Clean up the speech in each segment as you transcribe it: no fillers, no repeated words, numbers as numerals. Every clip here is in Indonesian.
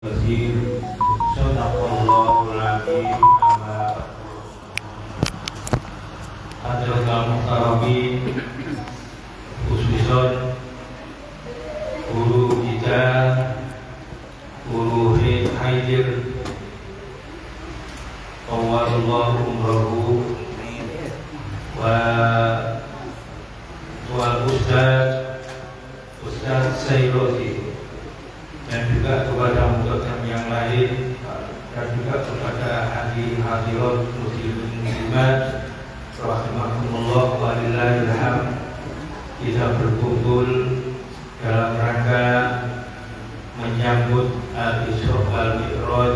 Basir, Sadaqallahul Azim. Hadirin muhtaramin, khususan guru kita, guru Haidir, Tawallahu umrahu wal Ustaz Sayrozi, dan juga kepada murid yang lain, dan juga kepada hadirat muslimin muslimat rahimakumullah walillahil hamd. Kita berkumpul dalam rangka menyambut Al-Isra wal Mi'raj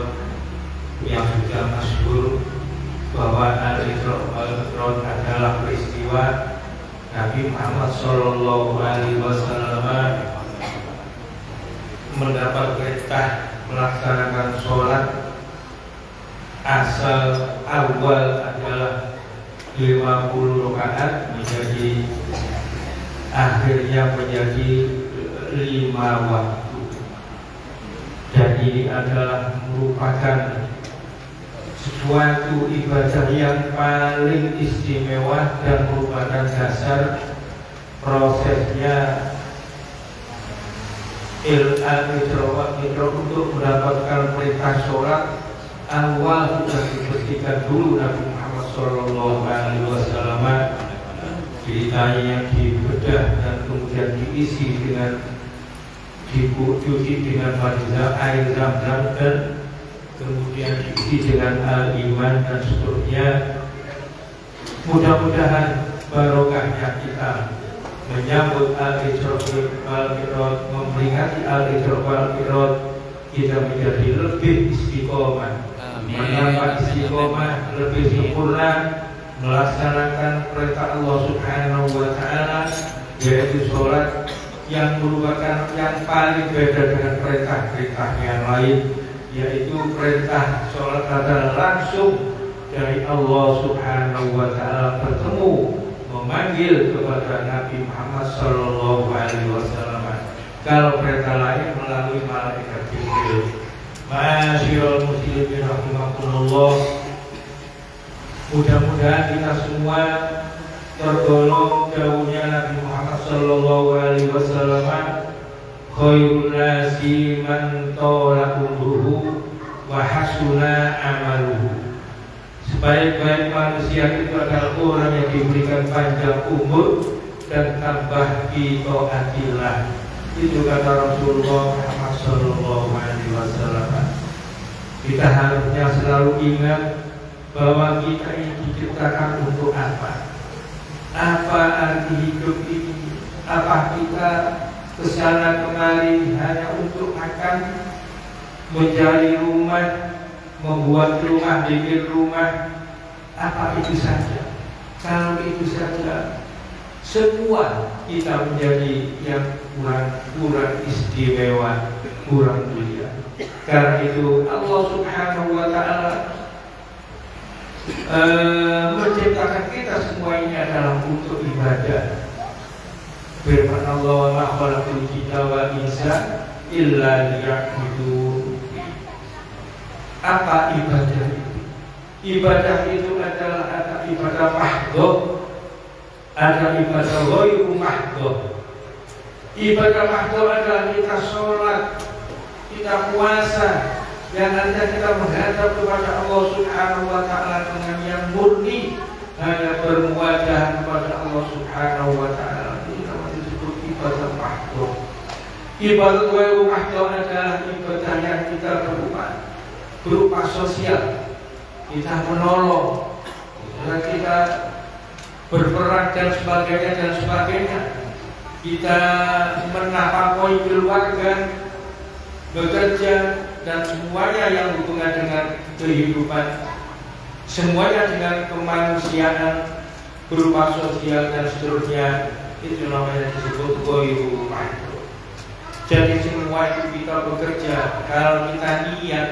yang sudah masyhur bahwa Al-Isra wal Mi'raj adalah peristiwa Nabi Muhammad sallallahu alaihi wasallam mendapat perintah melaksanakan sholat. Asal awal adalah 50 rakaat, menjadi akhirnya menjadi 5 waktu. Dan ini adalah merupakan suatu ibadah yang paling istimewa dan merupakan dasar prosesnya Al-Isra untuk mendapatkan perintah sholat. Awal sudah dibersihkan dulu Nabi Muhammad sallallahu alaihi wasallam, ceritanya dibedah dan kemudian diisi dengan dicuci dengan air zam-zam, dan kemudian diisi dengan al-iman dan seterusnya. Mudah-mudahan barokahnya kita menyambut Al-Isra wal Mi'raj, memperingati Al-Isra wal Mi'raj, kita menjadi lebih istiqomah, menambah istiqomah, lebih sempurna melaksanakan perintah Allah Subhanahu wa Ta'ala, yaitu sholat, yang merupakan yang paling beda dengan perintah-perintah yang lain, yaitu perintah sholat adalah langsung dari Allah Subhanahu wa Ta'ala bertemu memanggil kepada Nabi Muhammad sallallahu alaihi wasallam. Kalau perintah lain melalui malaikat Jibril. Ma'asyiral muslimin rahimakumullah, mudah-mudahan kita semua tergolong jauhnya Nabi Muhammad sallallahu alaihi wasallam. Khairun nasi man tala umruhu wa hasuna amaluhu. Sebaik-baik manusia itu adalah orang yang diberikan panjang umur dan tambah fi taatillah. Itu kata Rasulullah Muhammad sallallahu alaihi wasallam. Kita harusnya selalu ingat bahwa kita ini diciptakan untuk apa? Apa arti hidup ini? Apa kita kesana kemari hanya untuk makan, mencari rumah, membuat rumah, bikin rumah? Apa itu saja? Kalau itu saja, semua kita menjadi yang kurang istimewa, kurang mulia. Karena itu Allah Subhanahu wa Ta'ala menciptakan kita semua ini adalah untuk ibadah. Firman Allah, wa ma khalaqtul jinna wal insa illa liya'budun. Apa ibadah itu? Ibadah itu adalah ada ibadah mahdhah, ada ibadah ghairu mahdhah. Ibadah mahdhah adalah kita sholat, kita puasa, yang nanti kita menghadap kepada Allah Subhanahu wa Ta'ala dengan yang murni, hanya bermuajah kepada Allah Subhanahu wa Ta'ala. Ini namanya disebut ibadah mahdhah. Ibadah ghairu mahdhah adalah ibadah yang kita berupa sosial, kita menolong, kita berperan dan sebagainya, kita menafkahi keluarga, bekerja, dan semuanya yang hubungan dengan kehidupan, semuanya dengan kemanusiaan berupa sosial dan seterusnya. Itu namanya disebut ghairu mahdhah. Jadi semua itu kita bekerja, kalau kita niat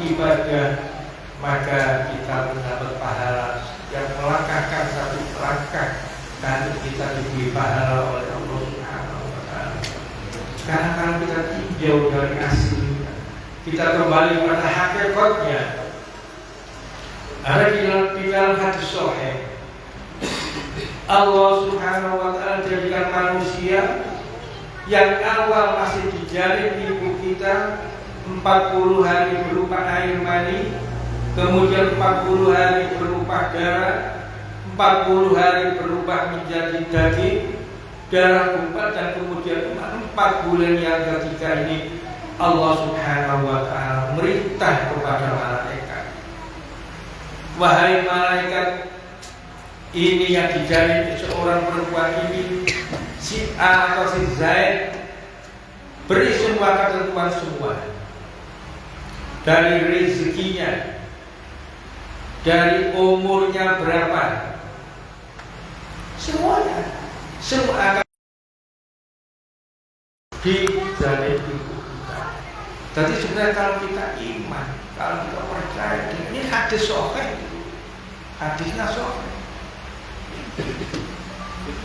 ibadah, maka kita mendapat pahala yang melangkahkan satu langkah, dan kita diberi pahala oleh Allah Subhanahu wa Ta'ala. Karena kalau kita tinjau dari aslinya, kita kembali pada hakikatnya. Ada di dalam hadis sahih, Allah Subhanahu wa Ta'ala jadikan manusia yang awal masih dijalin ibu kita 40 hari berupa air mani, kemudian 40 hari berupa darah, 40 hari berubah menjadi daging, darah gumpal, dan kemudian 4 bulan yang ketiga ini Allah Subhanahu wa Ta'ala merintah kepada malaikat, wahai malaikat, ini yang dijalin seorang perempuan ini, si A atau si Zaid, beri semua ketentuan semua, dari rezekinya, dari umurnya berapa, semuanya, semua akan dijalin itu kita. Jadi sebenarnya kalau kita iman, kalau kita percaya, ini hadis sahih, hadisnya sahih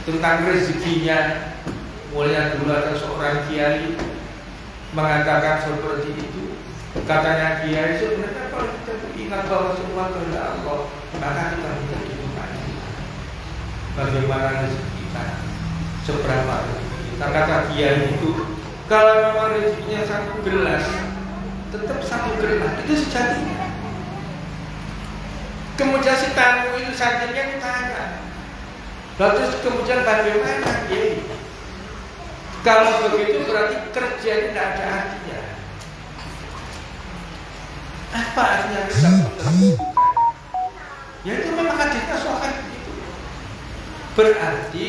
tentang rezekinya. Mulai dulu ada seorang kiai mengatakan seperti itu. Katanya kiai, sebenarnya kalau kita ingat bahwa semua kehendak Allah, maka kita menjadi maju. Bagaimana rezeki kita, seberapa rezeki kita. Kata kiai itu, kalau memang rezekinya 1 gelas, tetap 1 gelas, itu sejatinya. Kemudian si tamu itu santrinya ditanya, lalu kemudian bagaimana kiai? Kalau begitu berarti kerja ini tidak ada artinya. Apa artinya kita berbuka? Ya itu memang hadisnya sahih begitu. Berarti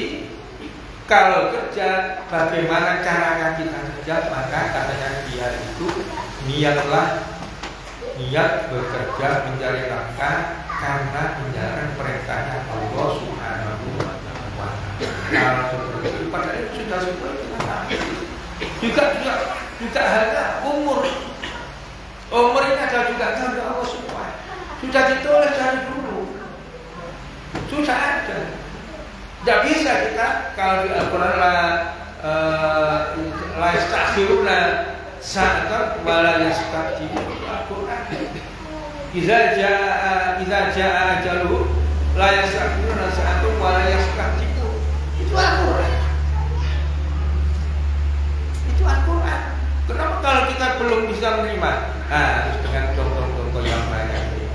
kalau kerja, bagaimana caranya kita kerja? Maka katanya dia itu niat bekerja mencari nafkah karena menjalankan perintahnya Allah Subhanahu wa Ta'ala. Kalau seperti itu, padahal itu sudah seperti juga hanya umur ini ada juga kehendak Allah semua. Sudah ditulis dari dulu, sudah ada. Tidak bisa kita kalau di Al-Quran la yastakhiruna sa'atan wa la yastaqdimun. Al-Quran Iza jaa ajaluhu la yastakhiruna sa'atan wa la yastaqdimun. Itu Al-Quran. Itu Al-Quran. Kenapa kalau kita belum bisa menerima? Harus dengan contoh-contoh yang banyak.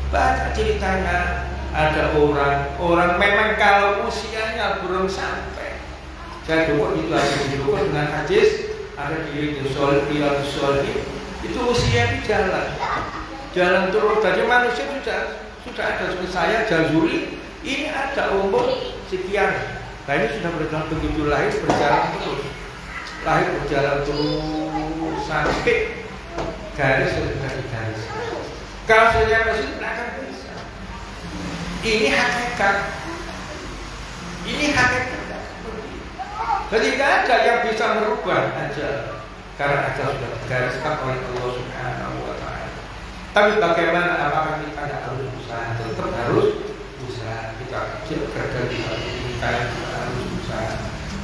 Banyak ceritanya. Ada orang memang kalau usianya belum sampai. Saya dulu itu ada didukung dengan hadis, ada di Riyadhus Shalihin, itu usia di jalan terus. Jadi manusia sudah ada seperti saya Jazuli, ini ada umur sekian. Nah ini sudah berjalan begitu, lahir berjalan terus, sampai garis sudah di garis. Kalau saya masih tidak akan bisa. Ini hakikat. Jadi tidak ada yang bisa merubah aja, karena aja sudah digariskan oleh Allah Subhanahu wa Ta'ala. Tapi bagaimana, apakah kita tidak harus usaha? Tetap harus usaha. Kita kerja di kita harus usaha.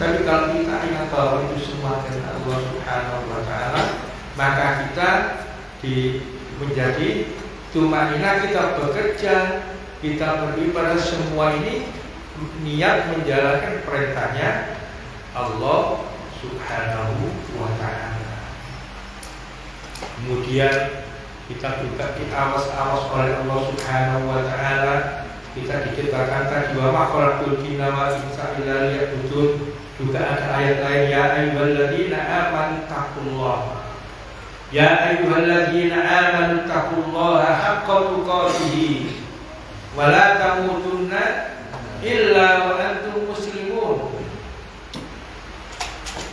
Tapi kalau kita ingat bahwa itu semua dari Allah Subhanahu wa Ta'ala, maka kita menjadi tumanina, kita bekerja, kita beribadah, semua ini niat menjalankan perintahnya Allah Subhanahu wa Ta'ala. Kemudian kita juga diawas-awas oleh Allah Subhanahu wa Ta'ala. Kita diciptakan tadi wa ma khalaqtul jinna wal insa illa liya'budun. Juga ada ayat lain, ya ayyuhalladzina amanu taqullaha. Ya ayyuhalladzina amanu taqullaha haqqa tuqatih wa la tamutunna illa wa antum muslimun.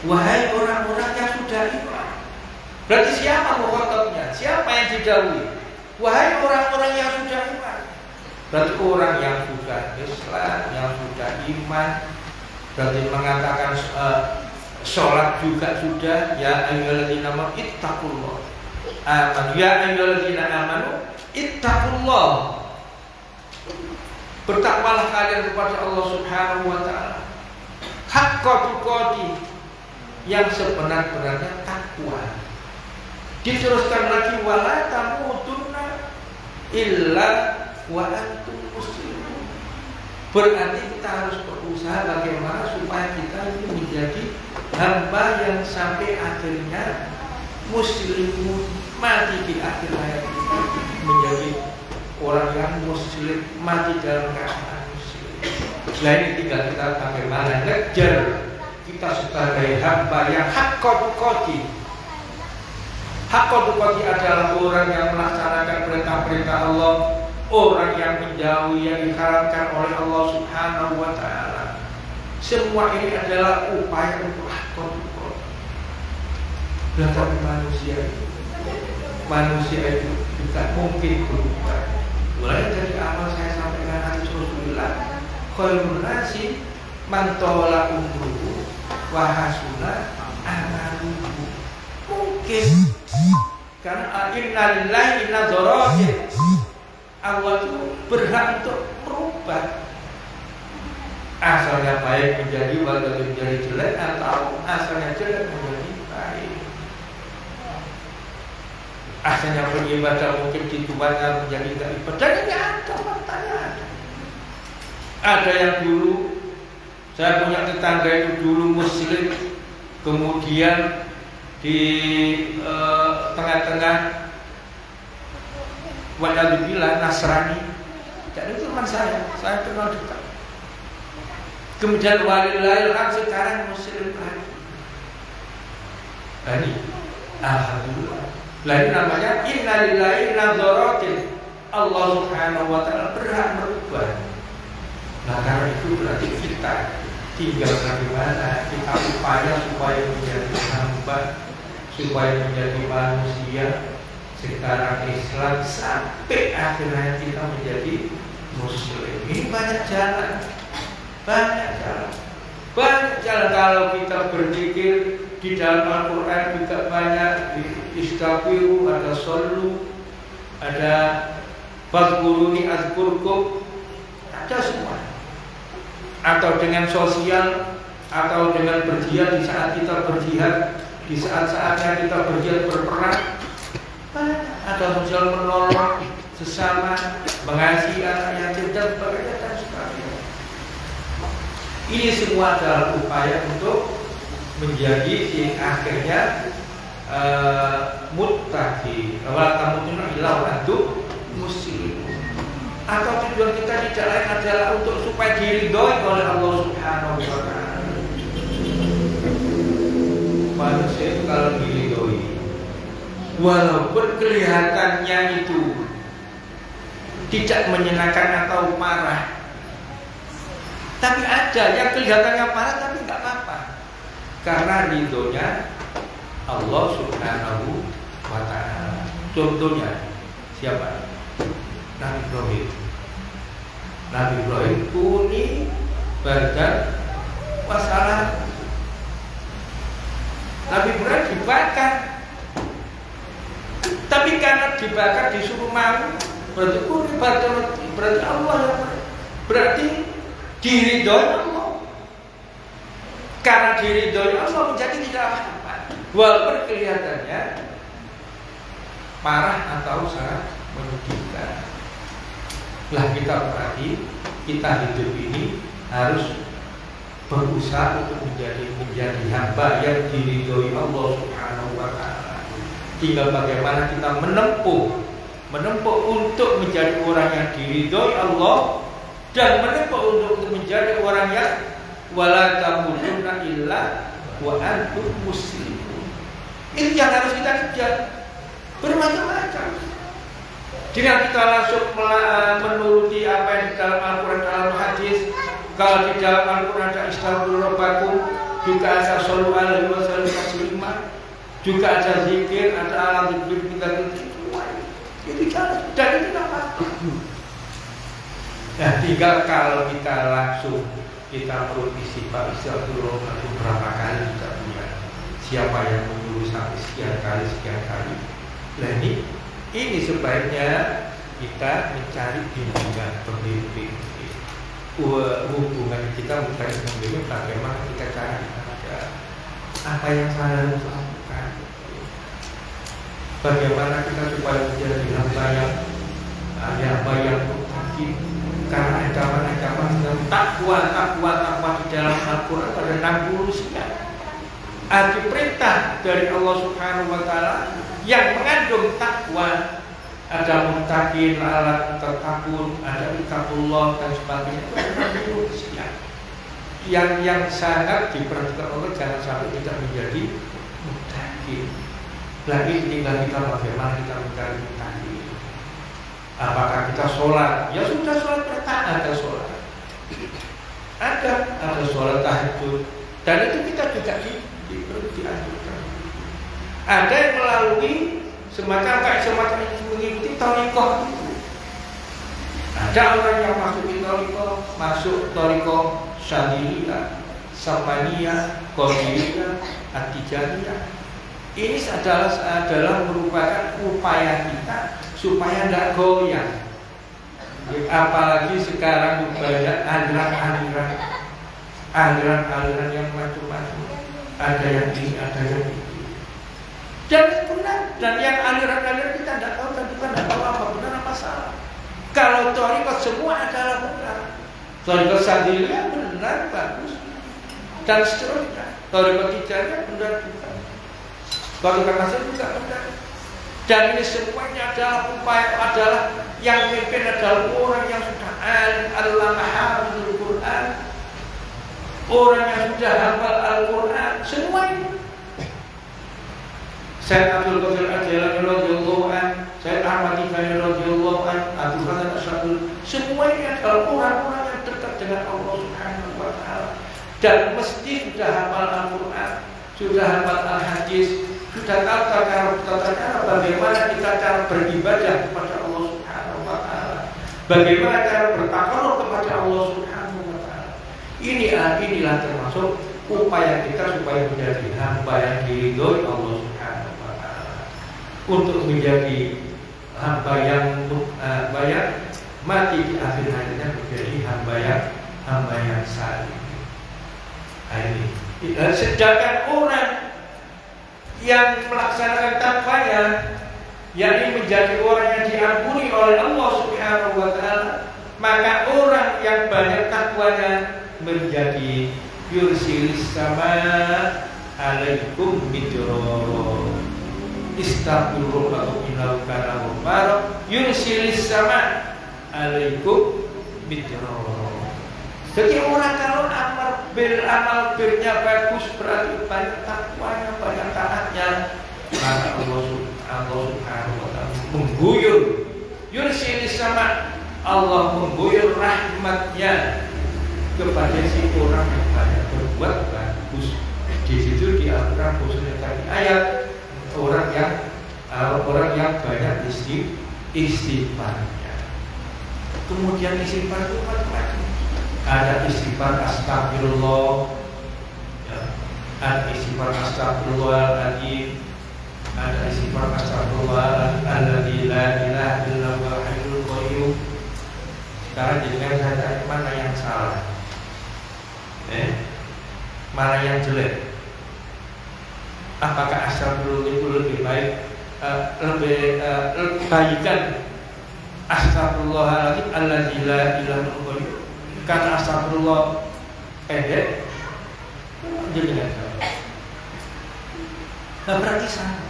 Wahai orang-orang yang sudah iman. Berarti siapa mukhatabnya? Siapa yang didahului? Wahai orang-orang yang sudah iman. Berarti orang yang sudah Islam, yang sudah iman. Berarti mengatakan sholat juga sudah. Ya ayyuhalladzina amanu ittaqullah. Ya ayyuhalladzina amanu ittaqullah. Bertakwalah kalian kepada Allah Subhanahu wa Ta'ala. Haqqa tuqatih, yang sebenar-benarnya takwa. Diteruskan lagi wala tamutunna illa wa antum muslimun. Berarti kita harus berusaha bagaimana supaya kita itu menjadi hamba yang sampai akhirnya muslimun, mati di akhir hayat kita menjadi orang yang muslim, mati dalam keadaan muslim. Nah ini tinggal kita bagaimana ngejar kita sebagai hamba yang haqqul qadi. Haqqul qadi adalah orang yang melaksanakan perintah-perintah Allah, orang yang menjauhi yang diharamkan oleh Allah Subhanahu wa ta'ala. Semua ini adalah upaya untuk haqqul qadi. Dan tapi manusia itu tidak mungkin berubah. Mulai dari awal saya sampaikan hadis Rasulullah, khairun nasi man tawala umruhu wa hasuna amaluhu. Mungkin karena inna lillahi inna dzarajin, Allah itu berhak untuk merubah. Asalnya baik menjadi menjadi jelek, atau asalnya jelek menjadi baik. Asalnya beribadah mungkin dituanya menjadi tidak ibadah. Ini ada faktanya. Ada yang dulu, saya punya tetangga itu dulu muslim, kemudian di tengah-tengah waliyadzubillah Nasrani. Dan itu teman saya kenal dekat. Kemudian walillahilham sekarang muslim lagi. Ini alhamdulillah. Lain namanya innalillahi nadzoratin. Allah Subhanahu wa ta'ala berhak merubah. Nah karena itu berarti kita tinggal bagaimana kita upaya supaya menjadi hamba, supaya menjadi manusia sekarang Islam sampai akhirnya kita menjadi muslim. Ini banyak jalan. Kalau kita berzikir di dalam Al-Quran juga banyak, istaghfiru, ada shollu, ada fadhkuruni azkurkum, ada semua. Atau dengan sosial, atau dengan berjihad di saat kita berjihad, di saat-saatnya kita berjihad berperang, ada sosial menolong sesama, mengasihi anak yatim dan sebagainya dan sebagainya. Ini semua adalah upaya untuk menjadi akhirnya muttaqi. Wala tamutunna illa wa antum muslimun. Atau tujuan kita tidak lain adalah untuk supaya diridhoi oleh Allah Subhanahu wa ta'ala. Manusia itu kalau diridhoi, walaupun kelihatannya itu tidak menyenangkan atau marah, tapi ada yang kelihatannya marah tapi nggak apa-apa, karena ridhonya Allah Subhanahu wa ta'ala. Contohnya siapa? Nabi Ibrahim. Nabi Ibrahim kuni badan masalah. Nabi Ibrahim dibakar, tapi karena dibakar disuruh mau, berarti kuni badan, berarti Allah yang berarti diridhoi Allah. Karena diridhoi Allah menjadi tidak apa-apa, walaupun kelihatannya marah atau sangat menyedihkan. Lah kita berarti kita hidup ini harus berusaha untuk menjadi hamba yang diridhoi Allah Subhanahu wa ta'ala. Tinggal bagaimana kita menempuh untuk menjadi orang yang diridhoi Allah, dan menempuh untuk menjadi orang yang wala tamutunna illa wa antum muslimun. Ini yang harus kita kejar. Bermacam-macam. Dengan kita langsung menuruti apa yang di dalam Al-Quran, dalam hadis. Kalau di dalam Al-Quran ada istaghfiru rabbakum, juga ada shollu alaihi wa sallam taslima, juga ada zikir, ada alam zikir kita semua. Itu jalan dan itu apa? Nah, tinggal kalau kita langsung kita perlu istighfar beberapa kali kita punya. Siapa yang menyuruh sampai sekian kali. Nah ini sebaiknya kita mencari bimbingan pembimbing. Hubungan kita mencari pembimbing, bagaimana kita cari ada apa yang saya harus lakukan. Bagaimana kita supaya menjadi hamba yang mutakin, karena ancaman-ancaman yang takwa di dalam Al-Quran ada 60 sekian. Arti perintah dari Allah Subhanahu wa Ta'ala yang mengandung takwa, ada mutakin, alat tertakun, ada ittaqullah dan sebagainya, itu ada 60 sekian. Yang sangat diperhatikan Allah jangan sampai tidak menjadi mutakin. Lagi tinggal kita bagaimana kita mencari mutakin. Apakah kita sholat? Ya sudah, sholat pertama ada sholat. Ada sholat tahajud. Dan itu kita juga dianjurkan. Ada yang melalui semacam mengikuti thariqah. Ada orang yang masuk thariqah Syadiliyah, Samaniyah, Qadiriyah, At-Tijaniyah. Ini adalah merupakan upaya kita supaya tidak goyang. Apalagi sekarang banyak aliran yang macam-macam. Ada yang ini, ada yang ini. Dan benar. Dan yang aliran-aliran kita tidak tahu, dan kita tidak tahu apa benar apa salah. Kalau thariqah semua adalah benar. Thariqah Syadiliyah benar, bagus. Dan seterusnya. Thariqah Tijaniyah benar juga. Thariqah Nasabaniyah juga benar. Dan ini semuanya adalah yang mimpin adalah orang yang sudah alim, al-hafizul Quran, orang yang sudah hafal Al-Quran, semua ini. Syekh Abdul Qadir Al-Jilani radhiyallahu anhu, Syekh Ahmad Tifani radhiyallahu anhu, Abdul Hasan Asy'ari, semua ini adalah orang-orang yang dekat dengan Allah Subhanahu wa Ta'ala dan mesti sudah hafal Al-Quran, sudah hafal Al-Hadis, sudah tahu tata cara bagaimana kita cara beribadah kepada Allah Subhanahu wa Ta'ala, bagaimana cara bertakarruf kepada Allah Subhanahu wa Ta'ala. Inilah termasuk upaya kita supaya menjadi hamba yang diridhoi Allah Subhanahu wa Ta'ala, untuk menjadi hamba yang mati di akhir hayatnya menjadi hamba yang saleh. Ini sedangkan orang yang melaksanakan takwanya, yakni menjadi orang yang diampuni oleh Allah Subhanahu wa Ta'ala, maka orang yang banyak takwanya menjadi yursilis sama alaikum midrara. Istaghfirullah innahu kana ghaffara. Yursilis sama alaikum midrara. Jadi orang kalau amal birnya bagus, berarti banyak takwanya, banyak taatnya, maka Allah Subhanahu wa Ta'ala mengguyur yursilis sama, Allah mengguyur rahmatnya kepada si orang yang banyak berbuat bagus. Di situ di Al-Quran khususnya tadi ayat orang yang banyak istighfarnya. Kemudian istighfar itu macam-macam. Ada istighfar astagfirullah, ya. Ada istighfar astagfirullahaladzim, ada istighfar astagfirullahalladzi la ilaha illa huwal hayyul qayyum. Sekarang jenengan saya tanya mana yang salah, mana yang jelek? Apakah astagfirullah itu lebih baik, lebih baikkan astagfirullahaladzim alladzi la ilaha illa huwal qayyum? Karena astagfirullah pendek, jadi nggak berarti sama.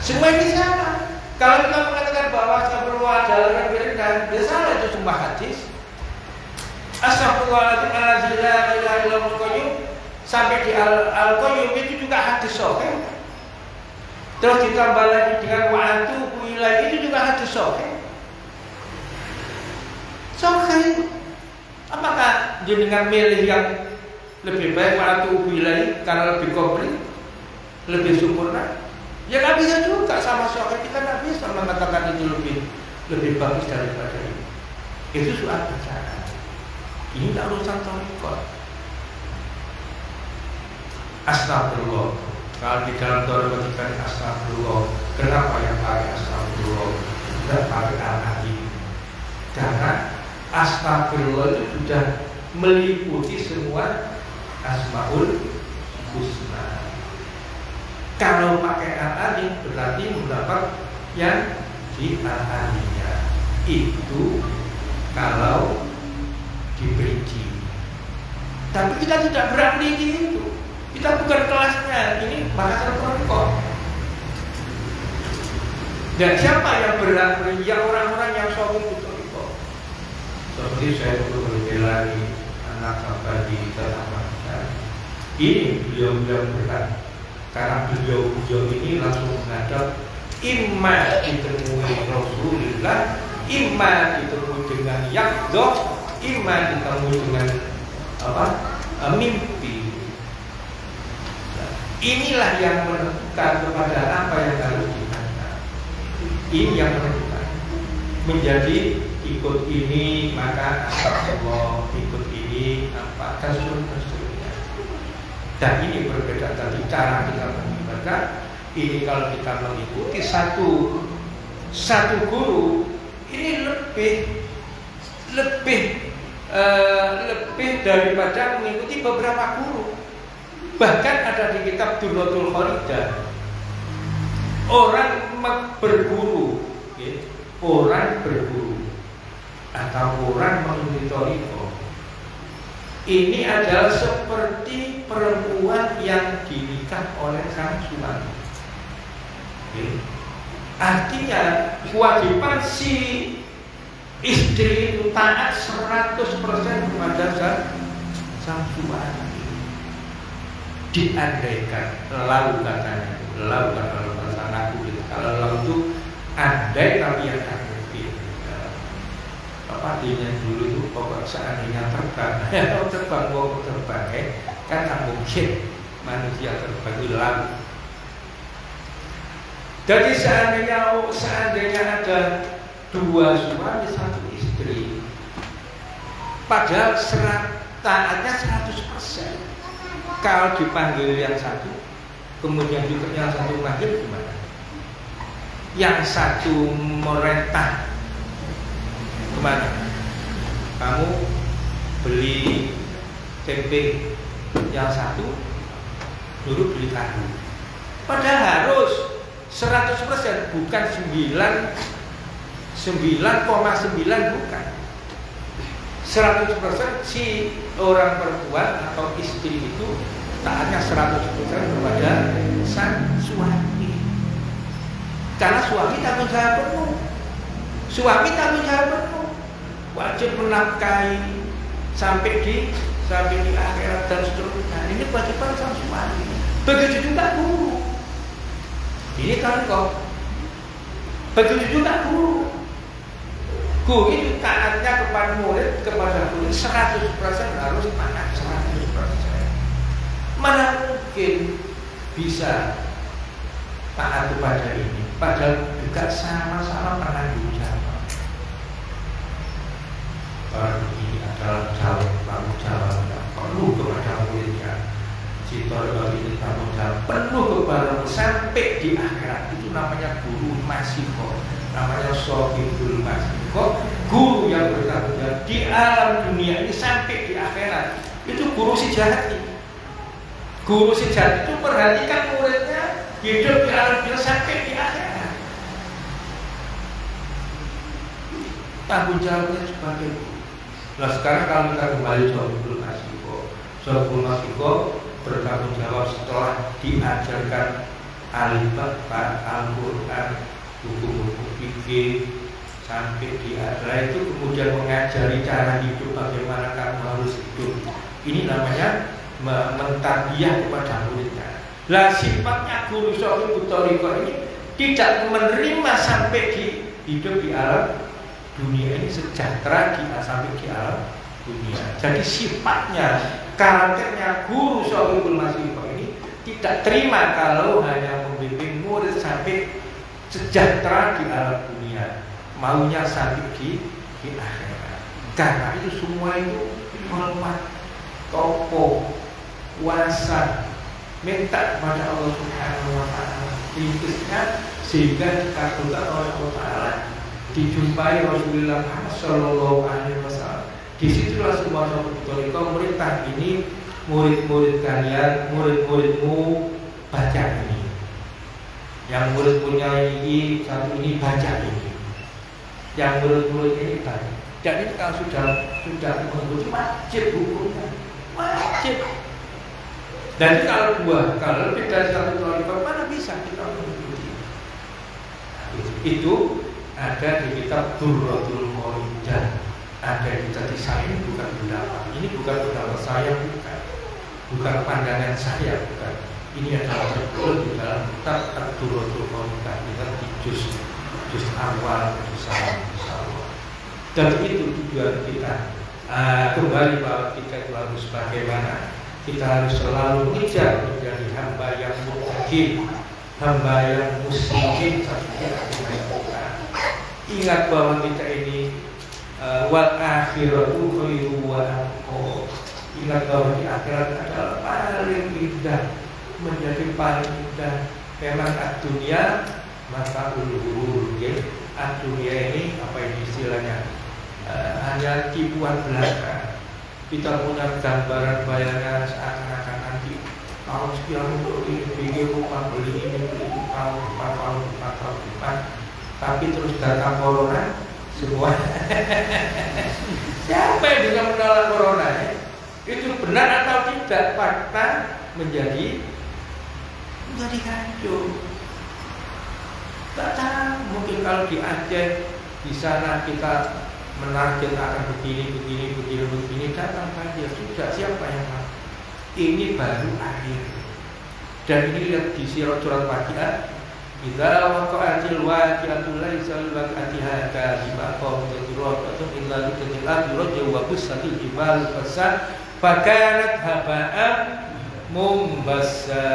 Semua ini sama. Kalau kita mengatakan bahwa astagfirullah adalah yang benar, dia salah, itu cuma hadis. Astagfirullahaladzim la ilaha illa huwal qayyum sampai di al-qayyum itu juga hadis sahih. Terus ditambah lagi dengan wa atubu ilaihi itu juga hadis sahih. Sahih. Apakah jenengan milih yang lebih baik waktu ilaihi karena lebih komplit, lebih sempurna? Ya nggak bisa juga, sama soal kita nggak bisa mengatakan itu lebih bagus daripada ini. Itu soal bicara. Ini tak urusan thariqah. Astagfirullah. Kalau di dalam thariqah kita astagfirullah, kenapa yang pakai astagfirullah? Tidak pakai al-hakim. Karena astagfirullah itu sudah meliputi semua asmaul husna. Kalau pakai al-alim berarti mendapat yang di al-alimnya. Itu kalau diperinci. Tapi kita tidak berani itu. Kita bukan kelasnya. Ini bahasa rokok. Dan siapa yang berhak ya orang-orang yang sombong itu? Seperti saya perlu membela anak sampai di tengah. Ini beliau berhak. Karena beliau ini langsung menghadap imma ditemui Rasulullah, imma ditemui dengan yakdoh, imma ditemui dengan mimpi. Inilah yang menentukan kepada apa yang harus ditanya. Ini yang menentukan. Menjadi ikut ini maka Allah, ikut ini apa dan seterusnya. Dan ini berbeda dari cara kita beribadah. Ini kalau kita mengikuti satu guru, ini lebih daripada mengikuti beberapa guru. Bahkan ada di kitab Durratul Kharidah, orang berguru, ya, orang berguru atau orang mengikuti thariqah. Ini adalah seperti perempuan yang dinikah oleh sang suami. Ya. Artinya kewajiban si istri itu taat 100% kepada sang suami. Diandaikan lalu katanya, lalu kalau bahasa aku gitu. Kalau lalu itu andai tapi yang ngerti. Apa artinya dulu itu pokok seandainya terbang, terbang kan tak mungkin manusia terbang itu lalu. Jadi seandainya ada dua suami satu istri, padahal taatnya 100%. Kalau dipanggil yang satu, kemudian juga yang satu panggil gimana? Yang satu merentah kemana? Kamu beli tempe, yang satu dulu beli tahu. Padahal harus 100%, bukan 9,9 bukan. 100% si orang perempuan atau istri itu taatnya 100% kepada sang suami. Karena suami tanggung jawab penuh. Wajib menafkahi sampai di akhirat dan seterusnya. Ini kewajiban sang suami. Begitu juga guru. Ini kan kok. Begitu juga guru. Guru itu taatnya kepada murid, kepada guru 100% harus taat 100%. Mana mungkin bisa taat kepada ini, padahal juga sama-sama penanggung jawab. Ini adalah tanggung jawab yang penuh kepada muridnya. Sitor ini tanggung jawab penuh kepada sampai di akhirat. Itu namanya guru masiko, namanya sohibul masiko, guru yang bertanggung jawab di alam dunia ini sampai di akhirat. Itu guru sejati. Guru sejati itu perhatikan muridnya hidup di alam dunia sampai di akhirat. Tanggung jawabnya sebagai guru. Nah sekarang kalau kita kembali sohibul masiko bertanggung jawab setelah diajarkan Al-Baqarah, Al-Quran, hukum-hukum fikih sampai di akhirat itu kemudian mengajari cara hidup, bagaimana kamu harus hidup. Ini namanya mentarbiyah kepada muridnya. Lah sifatnya guru sohibul thariqah ini tidak menerima sampai di hidup di alam dunia ini sejahtera sampai di alam dunia. Jadi sifatnya, karakternya guru sohibul masiko ini tidak terima kalau hanya membimbing murid sampai sejahtera di alam dunia, maunya sampai di akhirat. Karena itu semua itu hormat, tokoh, kuasa, minta kepada Allah Subhanahu wa Ta'ala, ringkisnya sehingga dikabulkan oleh Allah Ta'ala, dijumpai Rasulullah Sallallahu Alaihi Wasallam. Disitulah semua sohibul merintah ini, murid-murid kalian, murid-muridmu baca ini. Yang murid punya ini satu ini baca ini, yang murid ini baca. Dan ini kalau sudah mengikuti wajib hukumnya, wajib. Dan kalau lebih dari satu toriko mana bisa kita mengikuti? Itu ada di kitab Durratul Khoridah, ada di kitab saya. Ini bukan pendapat, ini bukan pendapat saya, bukan pandangan saya, bukan. Ini adalah tertulis di dalam kitab Durratul Khoridah, kita di juz awal, juz awal. Dan itu tujuan kita. Kembali bahwa kita itu harus bagaimana? Kita harus selalu mengejar menjadi hamba yang muttaqin, hamba yang muslimin Ingat bahwa kita ini wal akhiratu khairu wa abqa. Ingat bahwa di akhirat adalah paling indah, menjadi paling indah. Memang dunia masa uluhur, dunia ini apa ini istilahnya? Hanya tipuan belaka. Kita punya gambaran bayangan seakan-akan nanti tahun sekian untuk bikin rumah, beli ini, beli itu, tahun 4 tahun depan. Tapi terus datang corona semua. Siapa yang bisa menolak corona? Itu benar atau tidak? Fakta menjadi kacau. Tak tahu, mungkin kalau di Aceh di sana kita menarget akan begini, datang saja. Sudah, siapa yang mau? Ini baru akhir. Dan ini lihat di surat Waqiah, idza waqa'atil waqi'atu laisa liwaqa'atiha kadhibah qawmatun illa litajil ardi wa bussatil jibalu fasad fakanat haba'an mumbassa.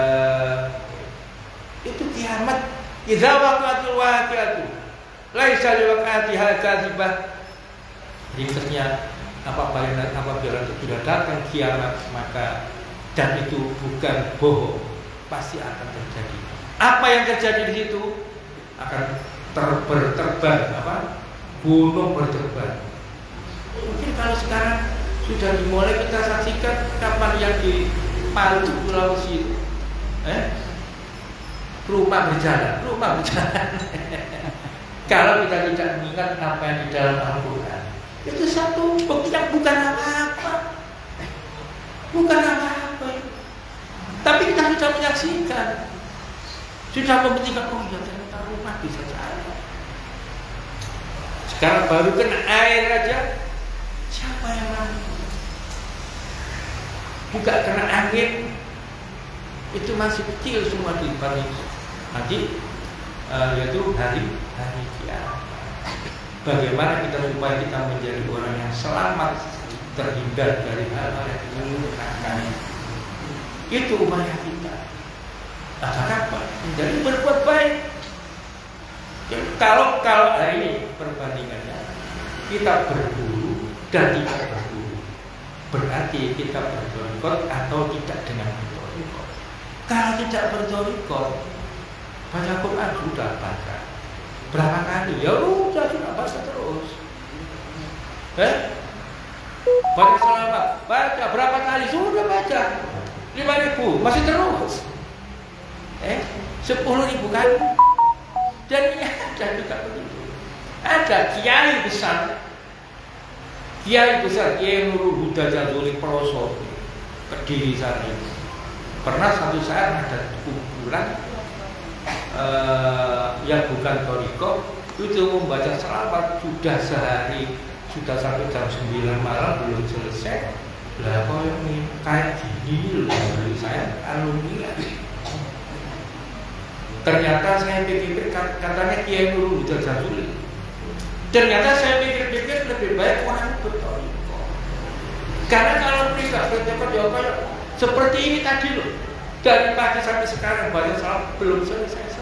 Itu kiamat. Idza waqa'atil waqi'atu laisa liwaqa'atiha kadhibah. Ringkasnya apabila sudah datang kiamat, maka dan itu bukan bohong, pasti akan terjadi. Apa yang terjadi di situ akan terbang, gunung berterbang. Mungkin kalau sekarang sudah dimulai kita saksikan kapan yang di Palu Sulawesi itu, rumah berjalan. Kalau kita tidak mengingat apa yang di dalam Al-Quran, itu satu bukti yang bukan apa-apa. Tapi kita sudah menyaksikan, sudah membuktikan, oh ya ternyata rumah bisa jalan. Sekarang baru kena air aja, siapa yang mau? Juga kena angin, itu masih kecil semua di Paris. Nanti yaitu hari kiamat. Bagaimana kita supaya kita menjadi orang yang selamat, terhindar dari hal-hal yang menyenangkan. Itu upaya kita. Apa? Menjadi berbuat baik. Kalau hari ini perbandingannya, kita berburu dan tidak berburu, berarti kita berdolikot atau tidak dengan berdolikot. Kalau tidak berdolikot, baca Quran sudah baca. Berapa kali? Ya udah baca terus. Baca selawat, baca berapa kali? Sudah baca 5.000, masih terus. 10.000 kali. Dan ada juga begitu. Ada kiai besar, Kiai Nurul Huda Jazuli Peloso, Kediri sana itu. Pernah satu saat ada kumpulan yang bukan toriko itu membaca selawat sudah sehari, sudah sampai jam 9 malam belum selesai. Lah kok ini kayak gini loh, saya alumni. Ternyata saya pikir katanya Kiai Nurul Huda Jazuli. Ternyata saya pikir lebih baik orang bertoriko. Karena kalau tidak bertoriko seperti ini tadi loh, dari pagi sampai sekarang baca selawat belum selesai.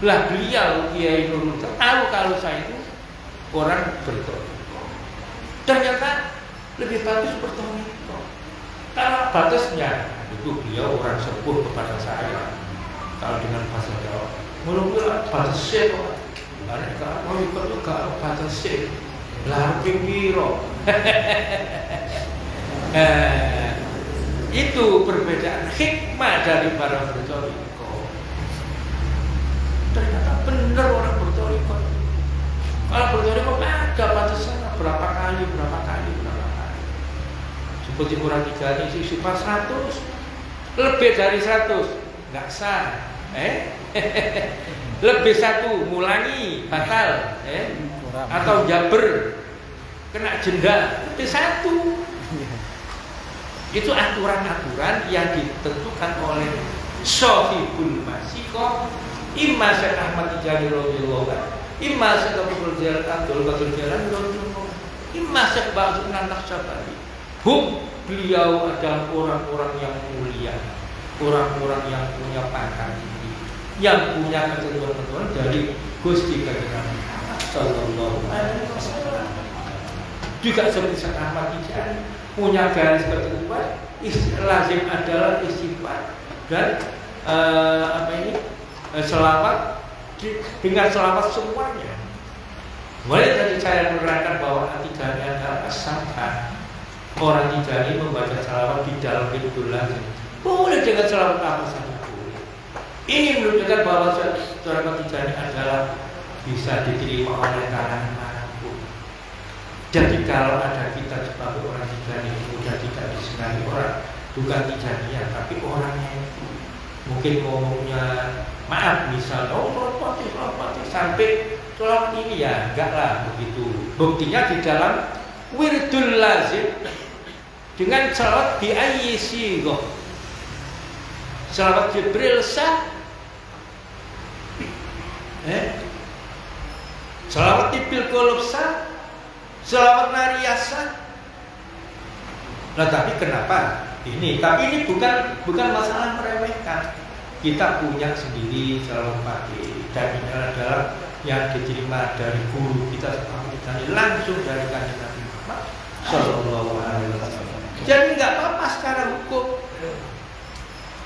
Lah beliau Kiai Nurul tahu kalau saya itu orang bertoriko. Ternyata lebih bagus bertoriko. Karena batasnya itu beliau orang sepuh kepada saya. Kalau dengan bahasa Jawa, mula-mula batas sih kok. Karena kalau ikut juga batas sih. Lah piro. Itu perbedaan hikmah dari para bertoriko. seperti orang Tijani istighfar 100, lebih dari 100 nggak sah, lebih 1 ngulangi batal, atau jaber kena jenda lebih 1. Itu aturan-aturan yang ditentukan oleh Sohibul Masikoh, Imam Syekh Ahmad Tijani radhiyallahu anhu, Imam Syekh Abdul Jalan radhiyallahu anhu, Imam Syekh Ba'zun An-Naqsyabandi. Beliau adalah orang-orang yang mulia, orang-orang yang punya pangkat tinggi, yang punya ketentuan-ketentuan dari Gusti Kanjeng Nabi sallallahu alaihi wasallam. Juga seperti Syekh Ahmad Tijani punya garis ketentuan, lazim adalah istighfar dan selawat dengan selawat semuanya. Mulai tadi saya menerangkan bahwa Tijani adalah as-samha. Orang Tijani membaca selawat di dalam Wirdul Lazim boleh dengan selawat apa saja boleh. Ini menunjukkan bahwa selawat Tijani adalah bisa diterima oleh kalangan manapun. Jadi kalau ada kita sebagai orang Tijani mudah tidak disenangi orang, bukan Tijaniah tapi orangnya itu mungkin ngomongnya maaf misalnya selawat sampai selawat ini ya enggak lah begitu. Buktinya di dalam Wirdul Lazim dengan selawat bi ayyi sighah, selawat Jibril sah, selawat Tibil Qulub sah, selawat Nariyah sah. Nah tapi kenapa ini? Tapi ini bukan masalah meremehkan. Kita punya sendiri selawat pakai, dan ini adalah yang diterima dari guru kita langsung dari Kanjeng Nabi Muhammad sallallahu alaihi wasallam. Jadi nggak apa-apa secara hukum.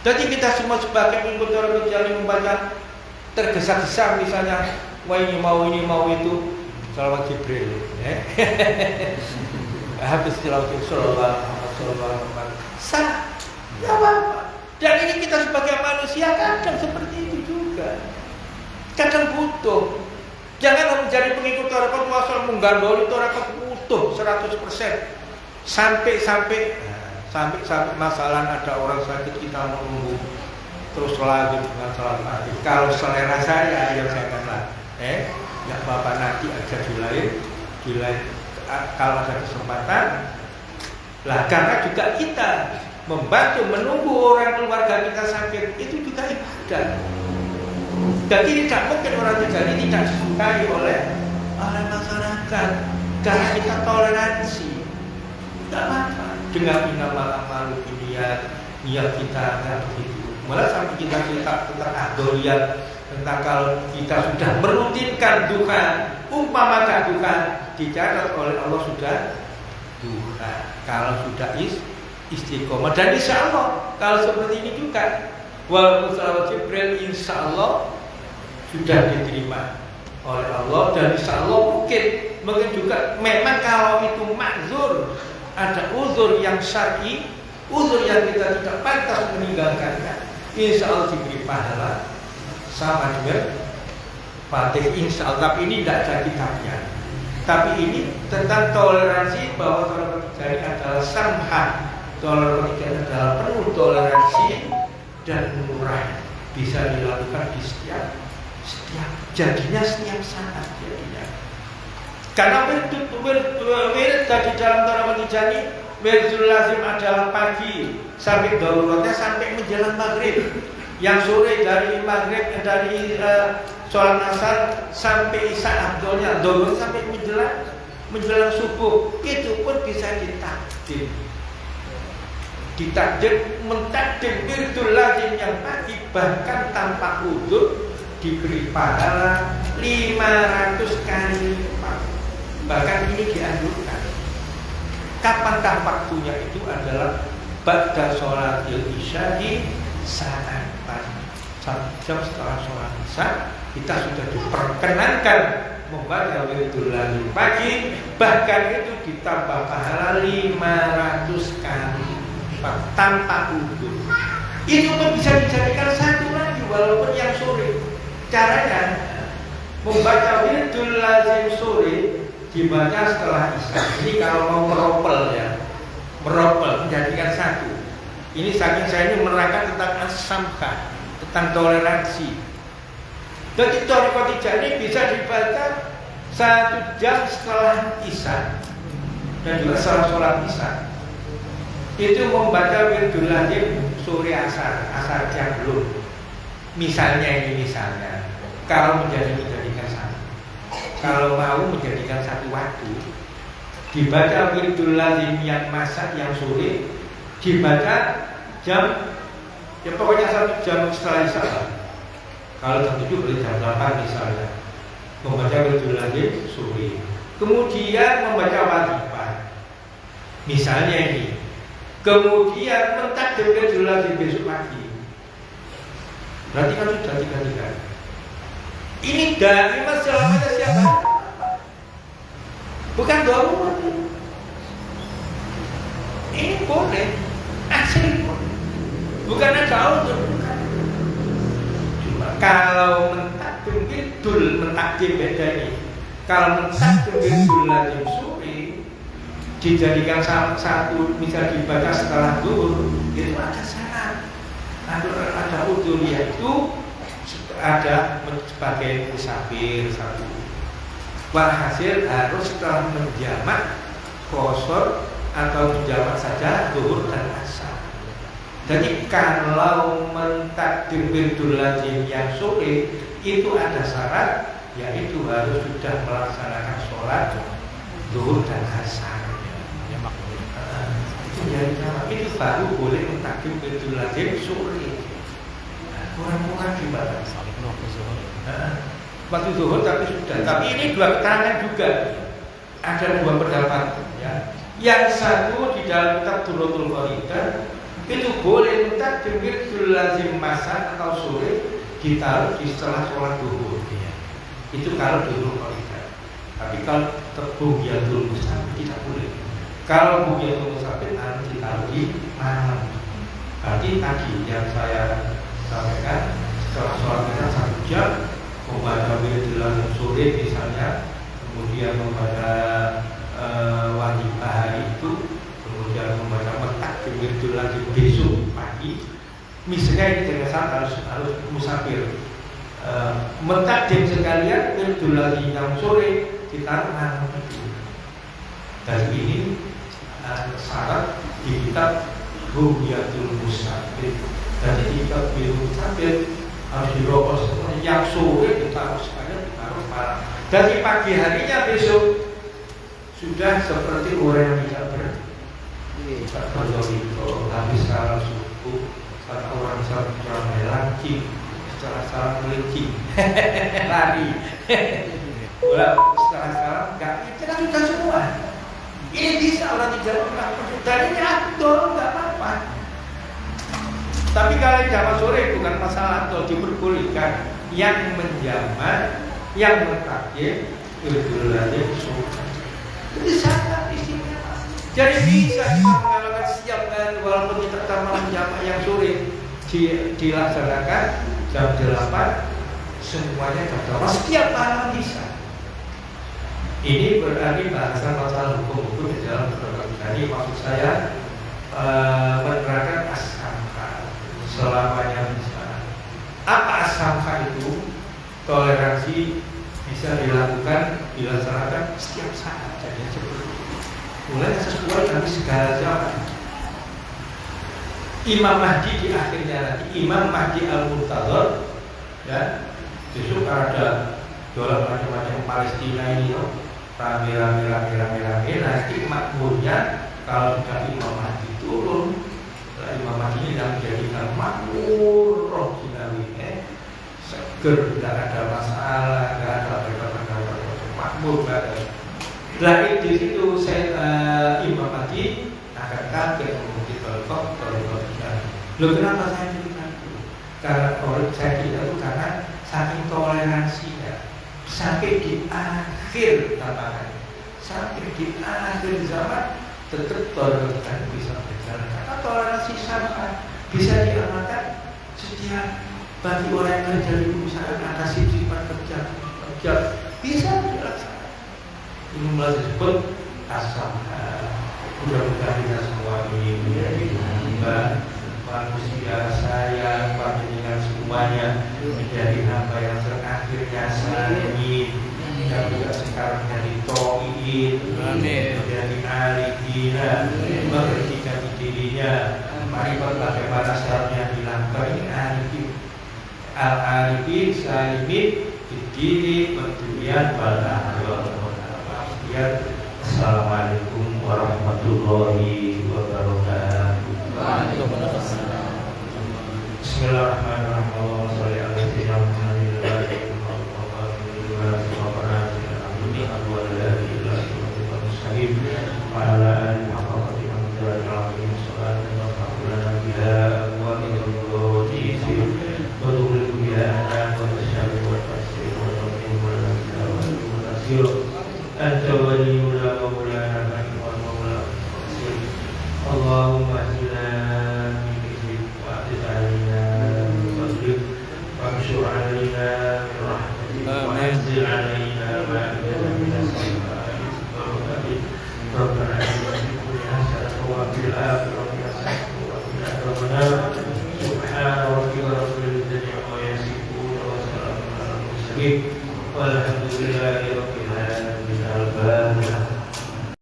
Jadi kita semua sebagai pengikut orang Tijani membaca tergesa-gesa misalnya, wah ini mau itu selawat Jibril, habis selawat sallallahu sah, nggak apa-apa. Dan ini kita sebagai manusia kadang seperti itu juga, kadang butuh. Jangan menjadi pengikut tarekat wasal menggandoli tarekat utuh 100%. Sampai masalah ada orang sakit kita menunggu terus lagi dengan salat maghrib. Kalau selera saya yang saya katakan, nggak apa-apa nanti aja dilai kalau ada kesempatan. Lah karena juga kita membantu menunggu orang keluarga kita sakit itu juga ibadah. Jadi tidak mungkin orang Tijani tidak disukai oleh masyarakat karena kita toleransi. Tidak apa-apa. Dengan malam malu niat kita nggak begitu. Malah sampai kita tentang adolian, tentang kalau kita sudah merutinkan duha, umpama duha dicatat oleh Allah sudah duha. Kalau sudah istiqomah dan insya Allah kalau seperti ini juga, walaupun selawat Jibril insya Allah sudah diterima oleh Allah dan insya Allah mungkin juga memang kalau itu makzur, ada uzur yang syar'i, uzur yang kita tidak pantas meninggalkannya, insya Allah diberi pahala sama dengan Fatih insya Allah. Tapi ini tidak ada kitabnya. Tapi ini tentang toleransi bahwa toleransi Tijani adalah samha, toleransi Tijani adalah penuh toleransi dan murah, bisa dilakukan di setiap saat jadinya. Karena wirid dari dalam toleransi Tijani, wirdul lazim adalah pagi sampai daruratnya sampai menjelang maghrib. Yang sore dari maghrib dari sholat asar sampai isya abdolnya, darurat sampai menjelang subuh. Itu pun bisa ditakdir mentakdir wirdul lazim yang pagi bahkan tanpa udzur diberi pahala 500 kali lipat. Bahkan ini dianjurkan. Kapan waktunya itu adalah ba'da sholatil isya'i saat pagi. 1 jam setelah sholat isya kita sudah diperkenankan membaca wirdul lazim pagi, bahkan itu ditambah pahala 500 kali lipat tanpa udzur. Itu pun bisa dijadikan satu lagi walaupun yang sore. Caranya membaca wirdul lazim sore dibaca setelah isya. Ini kalau mau meropel ya, meropel, menjadikan satu. Ini saking saya ini menerangkan tentang as-samha, tentang toleransi. Jadi Thariqah Tijaniyah bisa dibaca 1 jam setelah Isya dan juga setelah sholat Isya. Itu membaca wirdul lazim sore asar jam belum. Misalnya kalau menjadikan satu, kalau mau menjadikan satu waktu, dibaca wirdul lazim yang masa yang sore, dibaca jam, ya pokoknya 1 jam setelah Isya. Kalau jam 7 boleh jam 8 misalnya, membaca wirdul lazim sore. Kemudian membaca wajibat, misalnya ini. Kemudian mentakdim wirdul lazim besok pagi. Berarti kan sudah 3 kali. Ini dari selamanya siapa? Bukan doa. Ini boleh, asli boleh. Bukan ada auto. Cuma kalau mentakdim beda ini. Kalau mentakdim wirdul lazim sore dijadikan satu, misal dibaca setelah zuhur, itu ada syarat. Ada udur, yaitu ada sebagai musafir satu. Walhasil harus setelah menjamak qasar atau menjamak saja zuhur dan asar. Jadi kalau mentakdim wirdul lazim yang sore itu ada syarat, yaitu harus sudah melaksanakan sholat zuhur dan asar. Itu baru boleh mentakdim wirdul lazim sore. Kurang-kurang gimana? Waktu zuhur tapi sudah. Tapi ini 2 keterangan juga. Ada 2 pendapat. Ya. Yang satu di dalam kitab Durratul Kharidah itu boleh mentakdim wirdul lazim masa atau sore ditaruh di setelah sholat zuhur. Itu kalau Durratul Kharidah. Tapi kalau Bughyatul Musafir tidak boleh. Kalau Bughyatul Musafir harus ditaruh di malam. Berarti tadi yang saya sampaikan, setelah sholat kita 1 jam membaca wirdul lazim sore misalnya, kemudian membaca wajib hari itu, kemudian membaca mentakdim wirdul lazim besok pagi. Misalnya ini dengan syarat harus musafir. Mentakdim sekalian wirdul lazim yang sore ditaruh malam itu. Dan ini syarat di kitab Bughyatul Musafir. Jadi kitab Bughyatul Musafir harus dirokok semuanya. Yang sore ditaruh sekalian, ditaruh malam. Jadi pagi harinya besok sudah seperti orang yang tidak berdoa, tapi sekarang subuh kata orang secara melaki, secara melinci, lari. Sekarang enggak, itu kan sudah semua. Ini bisa orang tidak pernah. Dan ini atur, enggak apa-apa. Tapi kalau jamaah sore bukan masalah atau diperbolehkan. Yang menjamak, yang mentakdim wirdul lazim sore. Itu sangat di sini. Jadi bisa kita mengalami setiap kali walaupun kita pertama menjamak yang sore dilaksanakan jam 8, semuanya jam 8 setiap malam bisa. Ini berarti bahasan masalah hukum di dalam Durratul Kharidah. Jadi maksud saya menerangkan as-samha selamanya bisa. Apa as-samha itu? Toleransi bisa dilaksanakan setiap saat. Jadi seperti mulai sesuai dengan segala zaman. Imam Mahdi di akhirnya nanti, Imam Mahdi Al-Muntazir, ya, besok ada dolar macam-macam Palestina ini, rame-rame nanti makmurnya kalau sudah Imam Mahdi turun, Imam Mahdi ini yang menjadikan makmur roh jinawi, seger, tidak ada masalah, tidak ada makmur, tidak ada. Lagi di situ Imam Mahdi akan kaget mengikuti Thariqah. Loh, kenapa saya cerita itu? Karena saya cerita itu karena saking toleransinya, sampai di akhir zaman, sampai di akhir zaman tetap toleransi bisa berjalan. Karena toleransi sama bisa diamalkan setiap bagi orang yang kerja di perusahaan atas sifat kerja bisa dilaksanakan. Ini mulai disebut as-samha. Mudah-mudahan kita semua menjadi hamba yang terakhir ya salimin, dan juga sekarang jadi to'in, menjadi arifina, mengertikan dirinya. Mari bagaimana syaratnya dilanggar ini arifin, al-arifin salimin diri pentulian pada Assalamualaikum warahmatullahi wabarakatuh. Anta waliyuna wa maulana wa maulana Allahumma ahdina min hizbik wa ahdid alaina min fadlik wa anshur alaina min rahmatik wa anzil alaina ma'idatan min as-samaa'i wa rahmatik Rabbana atina fid dunya hasanatan wa fil akhirati hasanatan wa qina adzabannar subhana rabbika rabbil izzati amma yasifun wa salamun alal mursalin walhamdulillahi rabbil alamin.